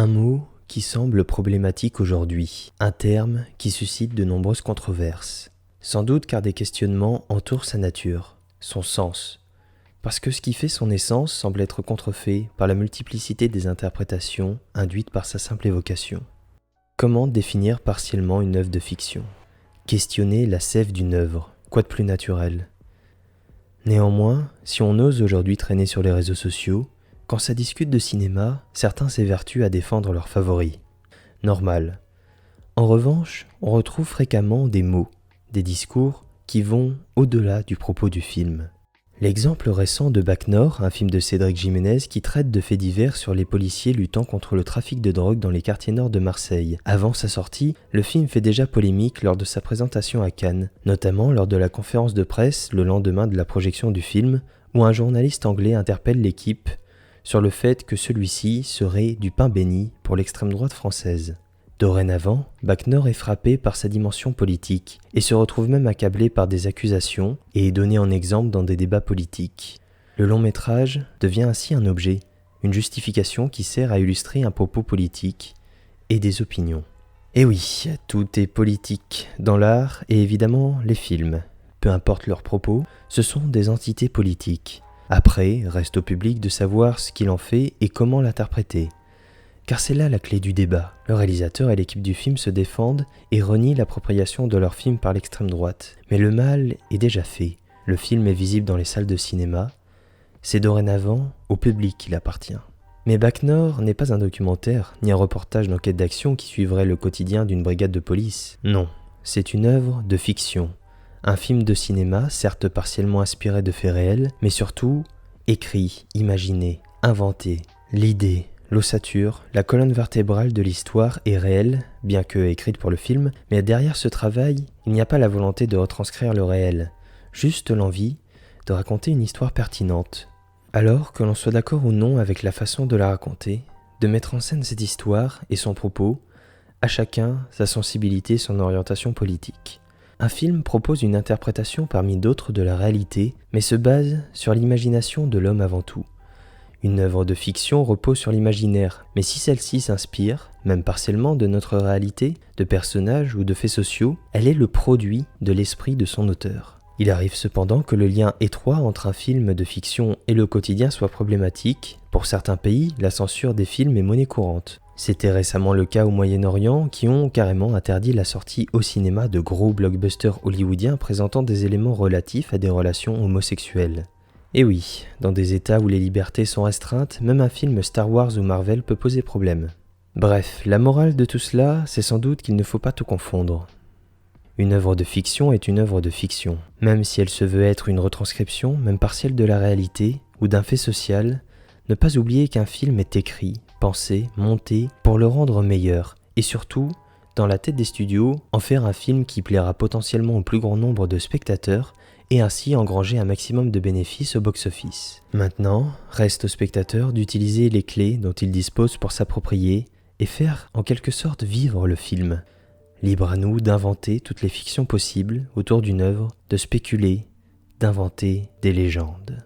mot qui semble problématique aujourd'hui, un terme qui suscite de nombreuses controverses. Sans doute car des questionnements entourent sa nature, son sens, parce que ce qui fait son essence semble être contrefait par la multiplicité des interprétations induites par sa simple évocation. Comment définir partiellement une œuvre de fiction ? Questionner la sève d'une œuvre, quoi de plus naturel ? Néanmoins, si on ose aujourd'hui traîner sur les réseaux sociaux, quand ça discute de cinéma, certains s'évertuent à défendre leurs favoris. Normal. En revanche, on retrouve fréquemment des mots, des discours qui vont au-delà du propos du film. L'exemple récent de Bac Nord, un film de Cédric Jiménez qui traite de faits divers sur les policiers luttant contre le trafic de drogue dans les quartiers nord de Marseille. Avant sa sortie, le film fait déjà polémique lors de sa présentation à Cannes, notamment lors de la conférence de presse le lendemain de la projection du film, où un journaliste anglais interpelle l'équipe sur le fait que celui-ci serait du pain béni pour l'extrême droite française. Dorénavant, Bac Nord est frappé par sa dimension politique et se retrouve même accablé par des accusations et est donné en exemple dans des débats politiques. Le long métrage devient ainsi un objet, une justification qui sert à illustrer un propos politique et des opinions. Et oui, tout est politique dans l'art et évidemment les films. Peu importe leurs propos, ce sont des entités politiques. Après, reste au public de savoir ce qu'il en fait et comment l'interpréter. Car c'est là la clé du débat. Le réalisateur et l'équipe du film se défendent et renient l'appropriation de leur film par l'extrême droite. Mais le mal est déjà fait. Le film est visible dans les salles de cinéma. C'est dorénavant au public qu'il appartient. Mais Bac Nord n'est pas un documentaire, ni un reportage d'enquête d'action qui suivrait le quotidien d'une brigade de police. Non, c'est une œuvre de fiction. Un film de cinéma, certes partiellement inspiré de faits réels, mais surtout écrit, imaginé, inventé. L'idée, l'ossature, la colonne vertébrale de l'histoire est réelle, bien que écrite pour le film, mais derrière ce travail, il n'y a pas la volonté de retranscrire le réel, juste l'envie de raconter une histoire pertinente. Alors que l'on soit d'accord ou non avec la façon de la raconter, de mettre en scène cette histoire et son propos, à chacun sa sensibilité et son orientation politique. Un film propose une interprétation parmi d'autres de la réalité, mais se base sur l'imagination de l'homme avant tout. Une œuvre de fiction repose sur l'imaginaire, mais si celle-ci s'inspire, même partiellement, de notre réalité, de personnages ou de faits sociaux, elle est le produit de l'esprit de son auteur. Il arrive cependant que le lien étroit entre un film de fiction et le quotidien soit problématique. Pour certains pays, la censure des films est monnaie courante. C'était récemment le cas au Moyen-Orient qui ont carrément interdit la sortie au cinéma de gros blockbusters hollywoodiens présentant des éléments relatifs à des relations homosexuelles. Et oui, dans des états où les libertés sont restreintes, même un film Star Wars ou Marvel peut poser problème. Bref, la morale de tout cela, c'est sans doute qu'il ne faut pas tout confondre. Une œuvre de fiction est une œuvre de fiction. Même si elle se veut être une retranscription, même partielle de la réalité ou d'un fait social, ne pas oublier qu'un film est écrit, pensé, monté pour le rendre meilleur et surtout, dans la tête des studios, en faire un film qui plaira potentiellement au plus grand nombre de spectateurs et ainsi engranger un maximum de bénéfices au box-office. Maintenant, reste au spectateur d'utiliser les clés dont il dispose pour s'approprier et faire en quelque sorte vivre le film. Libre à nous d'inventer toutes les fictions possibles autour d'une œuvre, de spéculer, d'inventer des légendes.